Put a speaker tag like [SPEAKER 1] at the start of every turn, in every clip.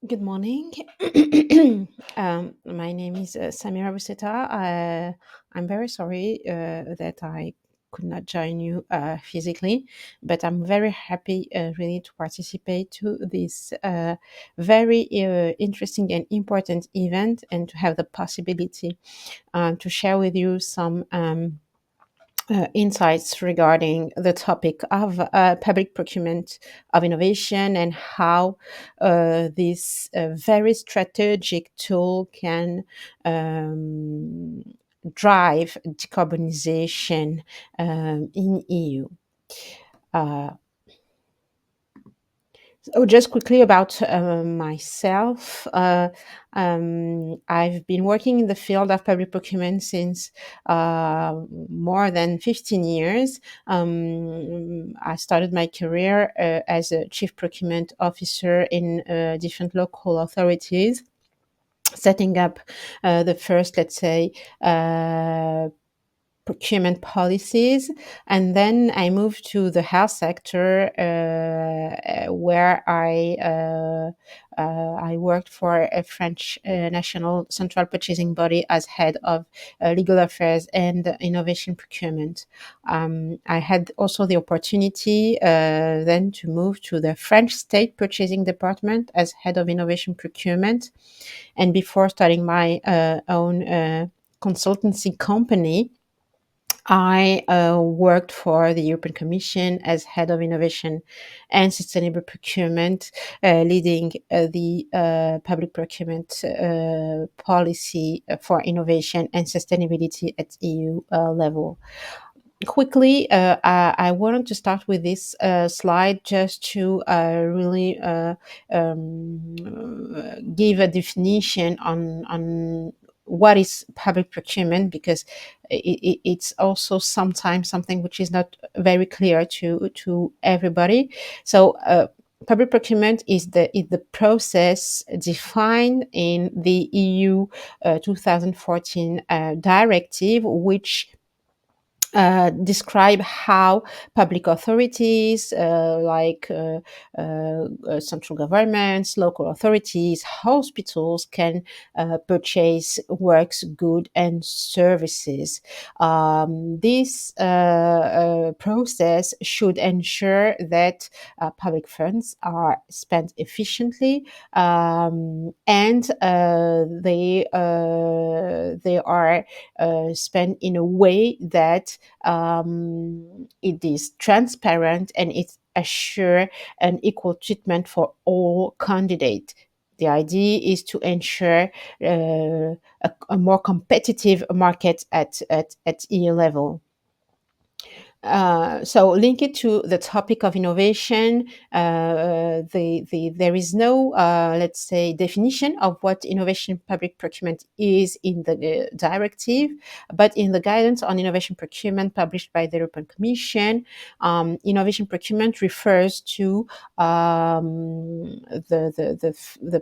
[SPEAKER 1] Good morning. My name is Samira Boussetta. I'm very sorry that I could not join you physically, but I'm very happy really to participate to this very interesting and important event and to have the possibility to share with you some insights regarding the topic of public procurement of innovation and how this very strategic tool can um, drive decarbonization in EU. Uh, just quickly about myself. I've been working in the field of public procurement since more than 15 years. I started my career as a chief procurement officer in different local authorities, setting up the first, let's say, procurement policies. And then I moved to the health sector, where I worked for a French national central purchasing body as head of legal affairs and innovation procurement. I had also the opportunity then to move to the French state purchasing department as head of innovation procurement. And before starting my own consultancy company, I worked for the European Commission as head of innovation and sustainable procurement, leading the public procurement policy for innovation and sustainability at EU level. Quickly, I wanted to start with this slide just to really give a definition on what is public procurement, because it's also sometimes something which is not very clear to everybody. So public procurement is the process defined in the EU 2014 directive, which describe how public authorities central governments, local authorities, hospitals can purchase works, goods, and services. This process should ensure that public funds are spent efficiently, and they are spent in a way that it is transparent and it assure an equal treatment for all candidates. The idea is to ensure a more competitive market at EU level. So link it to the topic of innovation. There is no, let's say, definition of what innovation public procurement is in the directive, but in the guidance on innovation procurement published by the European Commission, innovation procurement refers to the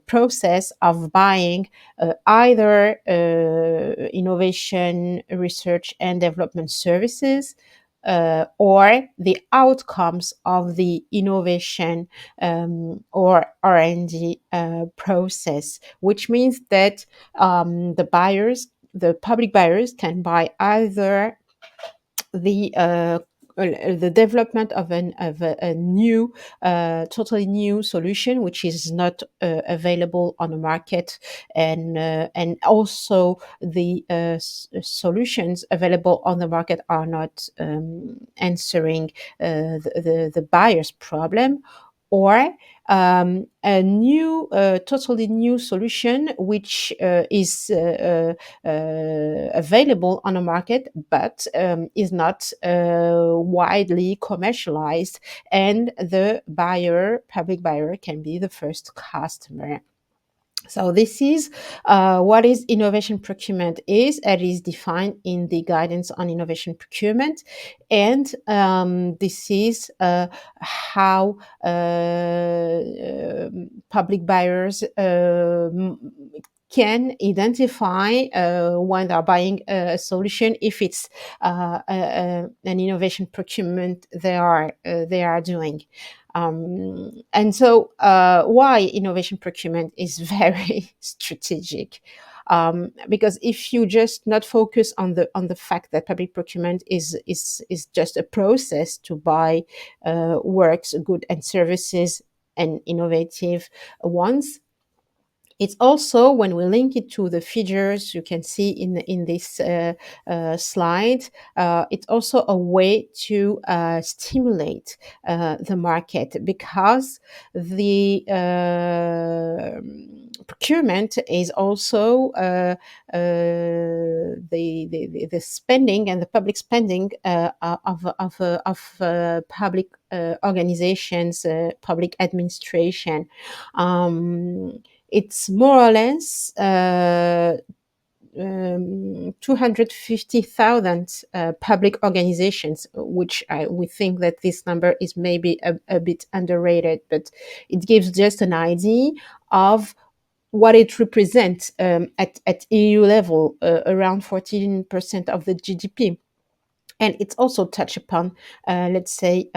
[SPEAKER 1] process of buying either innovation, research, and development services, or the outcomes of the innovation or R&D process, which means that the public buyers can buy either the development of a new, totally new solution, which is not available on the market, and also the solutions available on the market are not answering the buyer's problem, or a new, totally new solution which is available on the market, but is not widely commercialized, and the public buyer, can be the first customer. So this is what is innovation procurement is. It is defined in the guidance on innovation procurement, and this is how public buyers can identify when they're buying a solution, if it's an innovation procurement they are doing. And so, why innovation procurement is very strategic? Because if you just not focus on the fact that public procurement is just a process to buy works, goods, and services, and innovative ones, it's also, when we link it to the figures you can see in this slide, it's also a way to stimulate the market, because the procurement is also the spending and the public spending of public organizations, public administration. It's more or less 250,000 public organizations, which we think that this number is maybe a bit underrated, but it gives just an idea of what it represents at EU level, around 14% of the GDP. And it's also touched upon, let's say,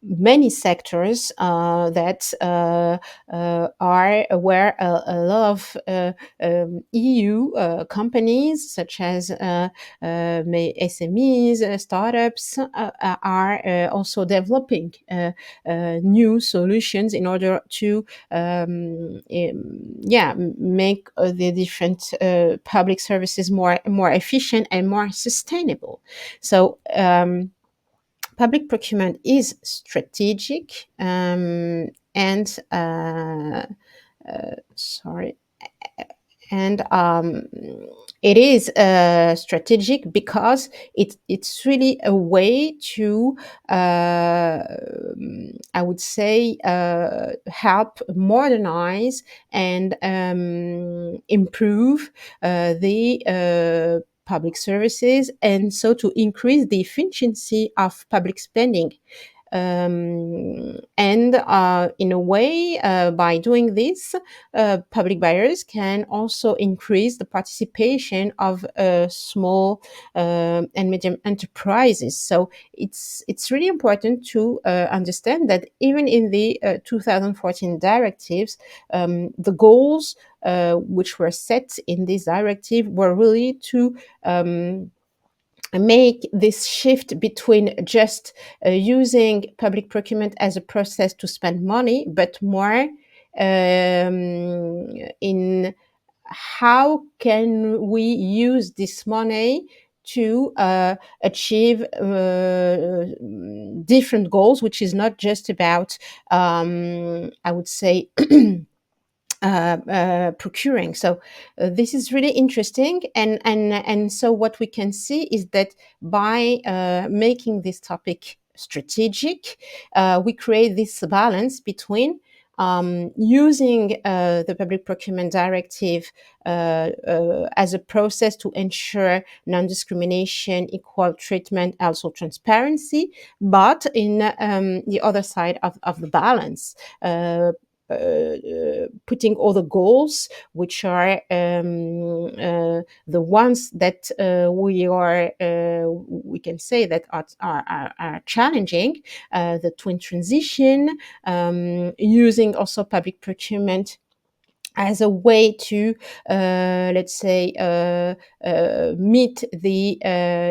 [SPEAKER 1] many sectors that are where a lot of EU companies, such as SMEs, startups, are also developing new solutions in order to make the different public services more efficient and more sustainable. So public procurement is strategic, and sorry, and it is strategic because it's really a way to, I would say, help modernize and improve the public services, and so to increase the efficiency of public spending. And in a way, by doing this, public buyers can also increase the participation of small and medium enterprises. So it's really important to understand that even in the 2014 directives, the goals which were set in this directive were really to make this shift between just using public procurement as a process to spend money, but more in how can we use this money to achieve different goals, which is not just about, I would say, procuring. So this is really interesting, and so what we can see is that by making this topic strategic, we create this balance between using the public procurement directive as a process to ensure non-discrimination, equal treatment, also transparency, but in the other side of the balance, putting all the goals, which are the ones that we can say that are challenging, the twin transition, using also public procurement as a way to, let's say, meet the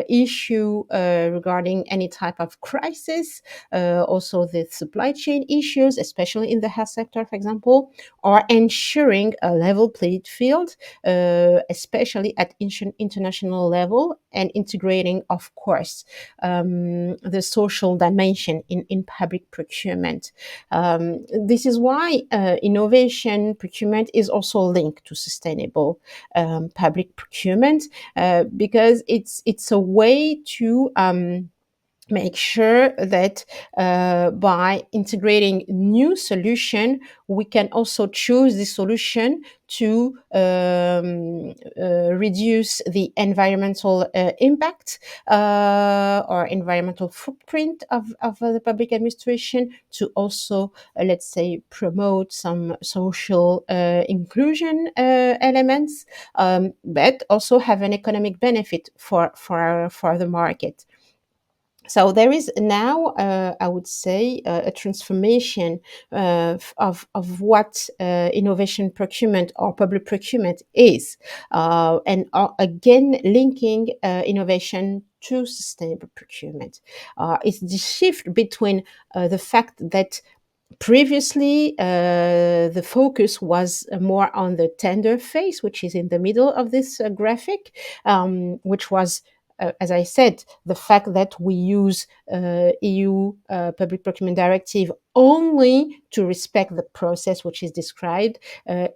[SPEAKER 1] issue regarding any type of crisis, also the supply chain issues, especially in the health sector, for example, or ensuring a level playing field, especially at international level, and integrating, of course, the social dimension in public procurement. This is why innovation procurement is also linked to sustainable public procurement, because it's a way to make sure that by integrating new solution, we can also choose the solution to reduce the environmental impact or environmental footprint of the public administration, to also, let's say, promote some social inclusion elements, but also have an economic benefit for the market. So there is now, I would say, a transformation of what innovation procurement or public procurement is, and again linking innovation to sustainable procurement. It's the shift between the fact that previously, the focus was more on the tender phase, which is in the middle of this graphic, which was, as I said, the fact that we use EU Public Procurement Directive only to respect the process which is described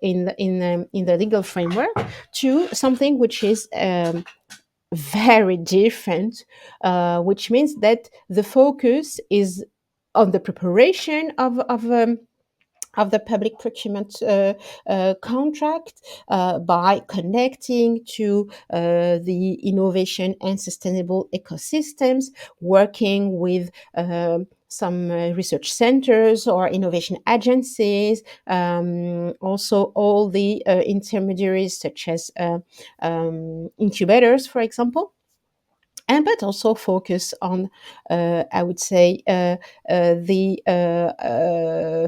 [SPEAKER 1] in the legal framework, to something which is very different, which means that the focus is on the preparation of the public procurement contract, by connecting to the innovation and sustainable ecosystems, working with some research centers or innovation agencies, also all the intermediaries such as incubators, for example, and but also focus on, I would say, the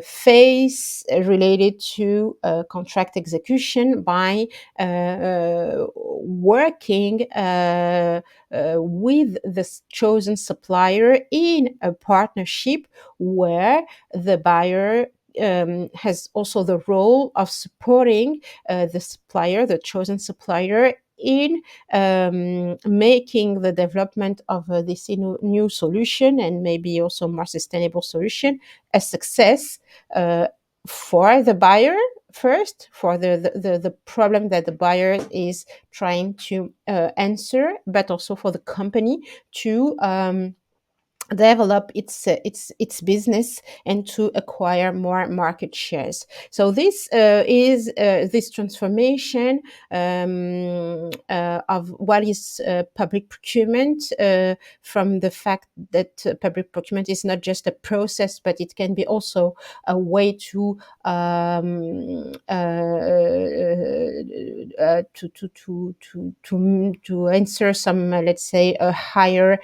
[SPEAKER 1] phase related to contract execution by working with the chosen supplier in a partnership where the buyer has also the role of supporting the supplier, the chosen supplier, in making the development of this new solution, and maybe also more sustainable solution, a success for the buyer first, for the problem that the buyer is trying to answer, but also for the company to develop its business and to acquire more market shares. So this is this transformation of what is public procurement, from the fact that public procurement is not just a process, but it can be also a way to to answer some, let's say, higher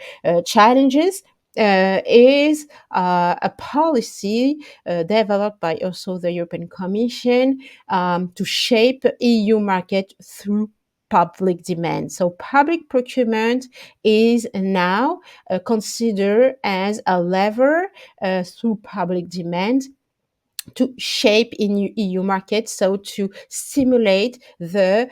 [SPEAKER 1] challenges, is a policy developed by also the European Commission, to shape EU market through public demand. So public procurement is now considered as a lever through public demand to shape in EU markets, so to stimulate the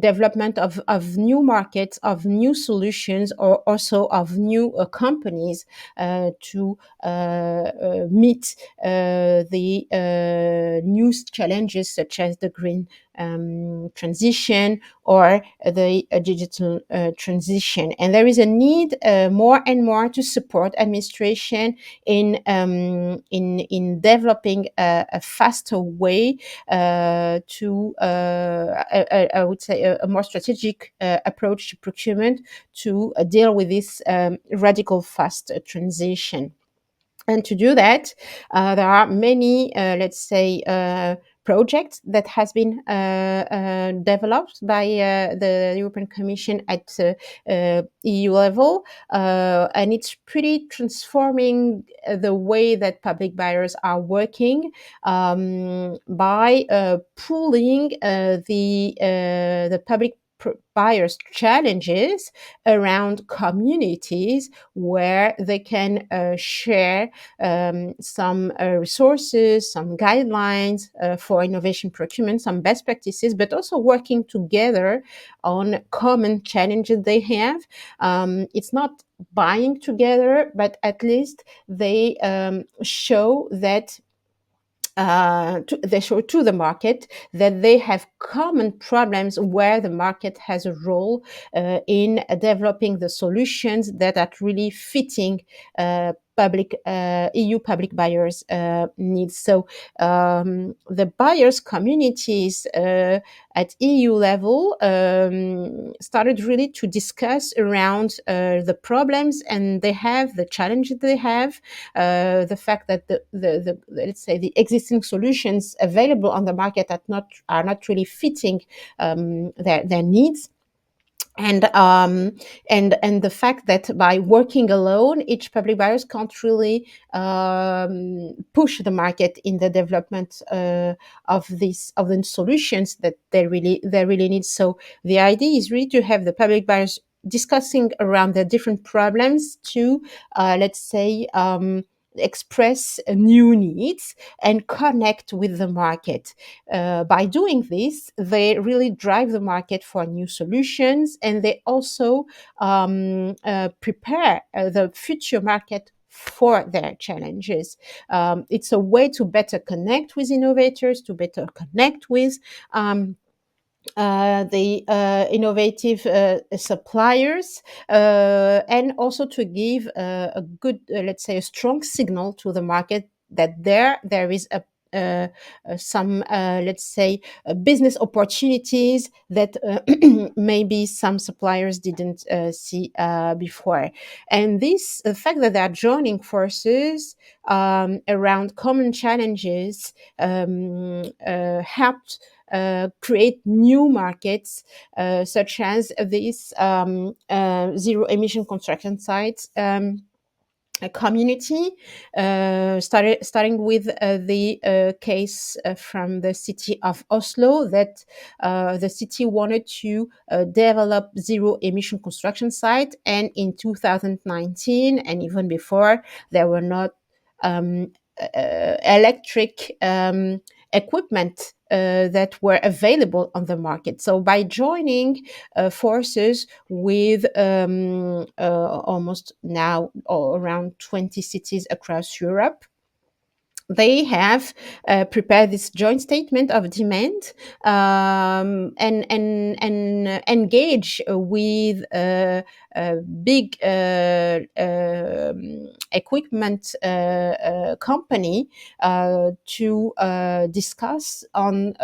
[SPEAKER 1] development of new markets, of new solutions, or also of new companies to meet the new challenges such as the green transition or the digital transition. And there is a need more and more to support administration in developing a faster way to I would say a more strategic approach to procurement to deal with this radical fast transition. And to do that, there are many, let's say, projects that has been developed by the European Commission at EU level, and it's pretty transforming the way that public buyers are working, by pooling the public buyers' challenges around communities where they can share some resources, some guidelines for innovation procurement, some best practices, but also working together on common challenges they have. It's not buying together, but at least they show that they show to the market that they have common problems where the market has a role in developing the solutions that are really fitting public EU public buyers needs. So the buyers communities at EU level started really to discuss around the problems and they have, the challenges they have, the fact that the let's say the existing solutions available on the market are not really fitting their needs. and and the fact that by working alone, each public buyers can't really push the market in the development of the solutions that they really need. So the idea is really to have the public buyers discussing around the different problems to let's say express new needs and connect with the market. By doing this, they really drive the market for new solutions, and they also prepare the future market for their challenges. It's a way to better connect with innovators, to better connect with the innovative suppliers, and also to give a good, let's say, a strong signal to the market that there is a some let's say business opportunities that maybe some suppliers didn't see before. And this the fact that they are joining forces around common challenges helped create new markets, such as these zero emission construction sites. A community, starting with the case from the city of Oslo, that the city wanted to develop zero emission construction site, and in 2019 and even before, there were not electric equipment that were available on the market. So by joining forces with almost now around 20 cities across Europe, they have prepared this joint statement of demand, and engage with big equipment company to discuss on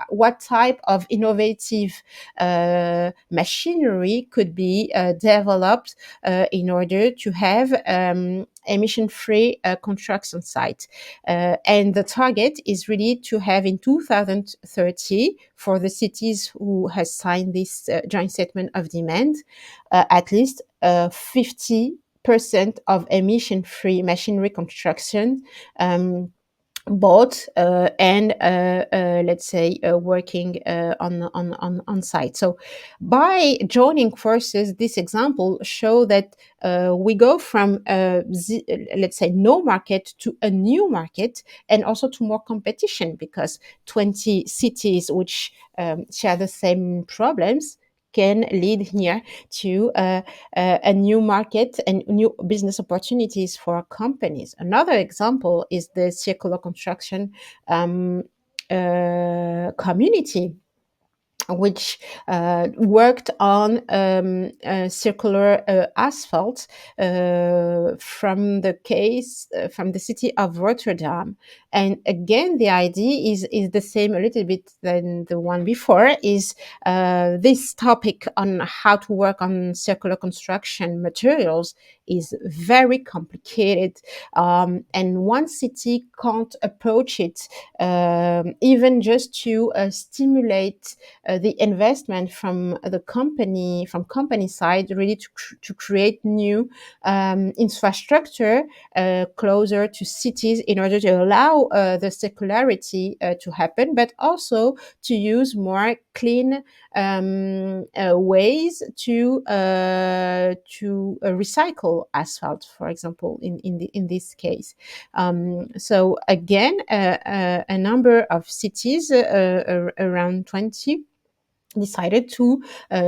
[SPEAKER 1] what type of innovative machinery could be developed in order to have emission-free construction site. And the target is really to have in 2030, for the cities who has signed this joint statement of demand, at least 50% of emission-free machinery construction bought and let's say working on site. So by joining forces, this example show that we go from let's say no market to a new market, and also to more competition, because 20 cities which share the same problems can lead here to a new market and new business opportunities for companies. Another example is the circular construction community, which worked on circular asphalt from the city of Rotterdam. And again, the idea is the same a little bit than the one before, is this topic on how to work on circular construction materials is very complicated, and one city can't approach it even just to stimulate the investment from company side, really to create new infrastructure closer to cities, in order to allow the circularity to happen, but also to use more clean ways to recycle asphalt, for example, in this case. So again, a number of cities, around 20, decided to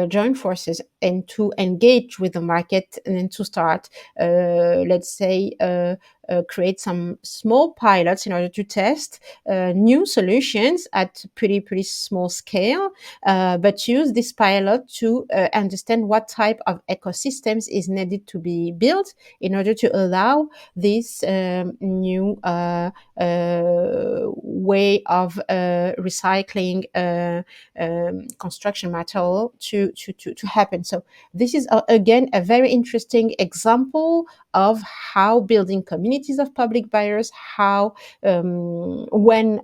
[SPEAKER 1] join forces and to engage with the market, and to start, let's say, create some small pilots in order to test new solutions at pretty small scale, but use this pilot to understand what type of ecosystems is needed to be built in order to allow this new way of recycling construction material to happen. So this is again a very interesting example of how building communities communities of public buyers, how when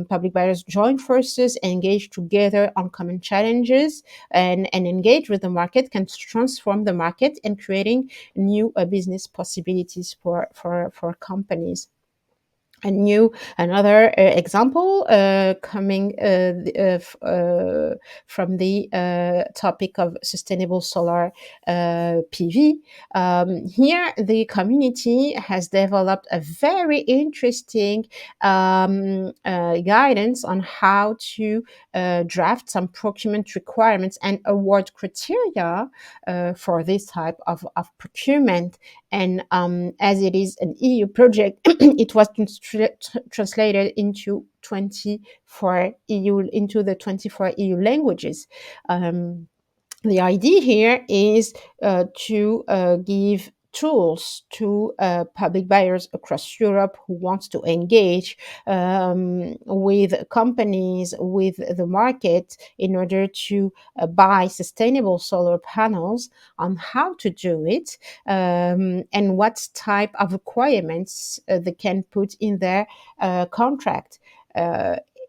[SPEAKER 1] public buyers join forces, engage together on common challenges, and engage with the market, can transform the market and creating new business possibilities for companies. Another example coming from the topic of sustainable solar PV. Here, the community has developed a very interesting guidance on how to draft some procurement requirements and award criteria for this type of procurement. And as it is an EU project, it was translated into 24 EU languages. The idea here is to give tools to public buyers across Europe who wants to engage with companies, with the market, in order to buy sustainable solar panels, on how to do it, and what type of requirements they can put in their contract.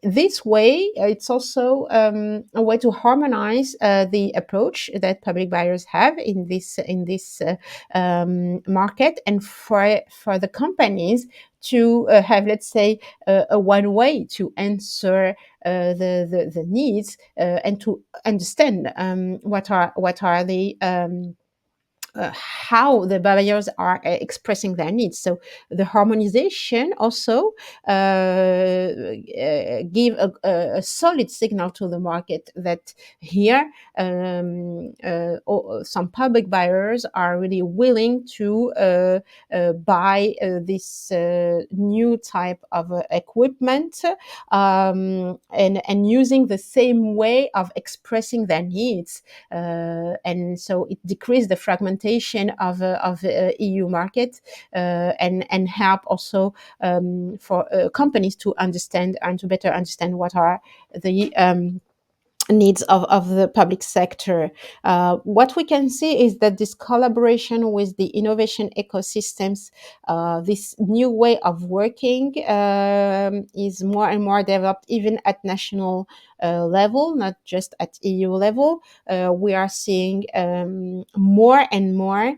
[SPEAKER 1] This way, it's also a way to harmonize the approach that public buyers have in this market, and for the companies to have, let's say, a one way to answer the needs, and to understand what are the how the buyers are expressing their needs. So the harmonization also give a solid signal to the market that here some public buyers are really willing to buy this new type of equipment, and using the same way of expressing their needs, and so it decreased the fragmentation of EU market, and help also for companies to understand and to better understand what are the needs of the public sector. What we can see is that this collaboration with the innovation ecosystems, this new way of working, is more and more developed even at national level, not just at EU level. We are seeing more and more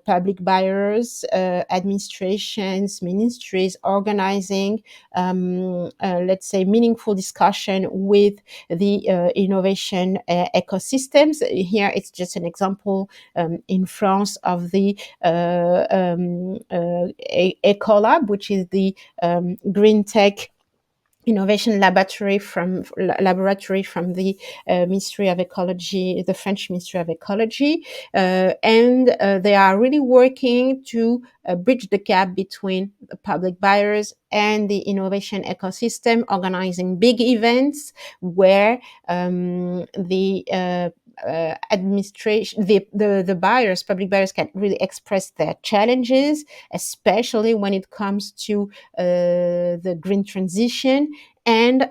[SPEAKER 1] public buyers, administrations, ministries organizing, let's say, meaningful discussion with the innovation ecosystems. Here, it's just an example in France of the Ecolab, which is the green tech innovation laboratory from the Ministry of Ecology, the French Ministry of Ecology, and they are really working to bridge the gap between the public buyers and the innovation ecosystem, organizing big events where the administration, the buyers, public buyers, can really express their challenges, especially when it comes to the green transition, and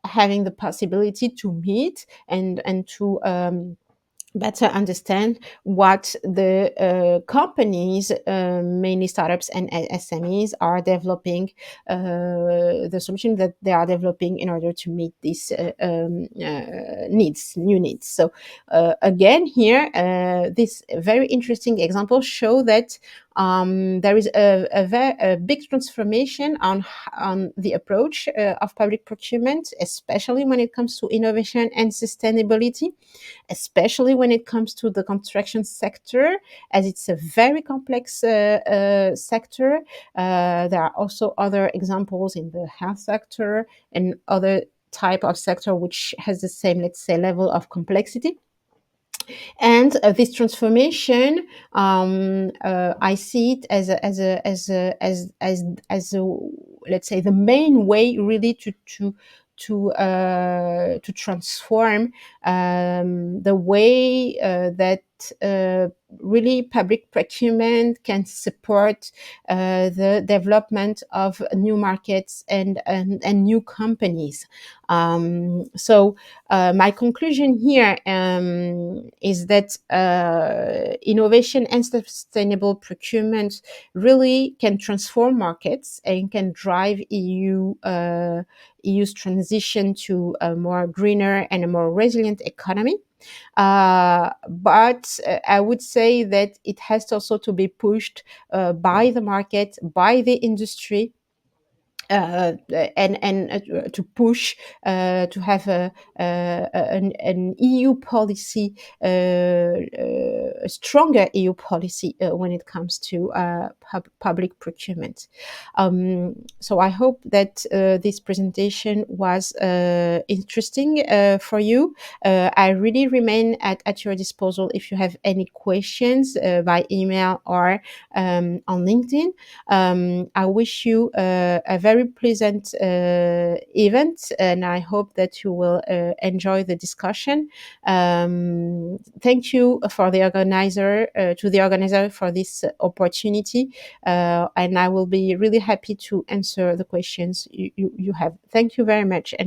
[SPEAKER 1] having the possibility to meet and to better understand what the companies, mainly startups and SMEs, are developing, the solution that they are developing in order to meet these new needs. So again, here, this very interesting example show that there is a big transformation on the approach of public procurement, especially when it comes to innovation and sustainability, especially when it comes to the construction sector, as it's a very complex sector. There are also other examples in the health sector and other type of sector which has the same, let's say, level of complexity. And this transformation, I see it as a, let's say, the main way really to transform the way that that really public procurement can support the development of new markets and new companies. So my conclusion here is that innovation and sustainable procurement really can transform markets and can drive EU's transition to a more greener and a more resilient economy. But I would say that it has also to be pushed by the market, by the industry, and to push to have an EU policy, a stronger EU policy when it comes to public procurement. So I hope that this presentation was interesting for you. I really remain at your disposal if you have any questions by email or on LinkedIn. I wish you a very pleasant event, and I hope that you will enjoy the discussion. Thank you for the organizer, to the organizer for this opportunity, and I will be really happy to answer the questions you have. Thank you very much. And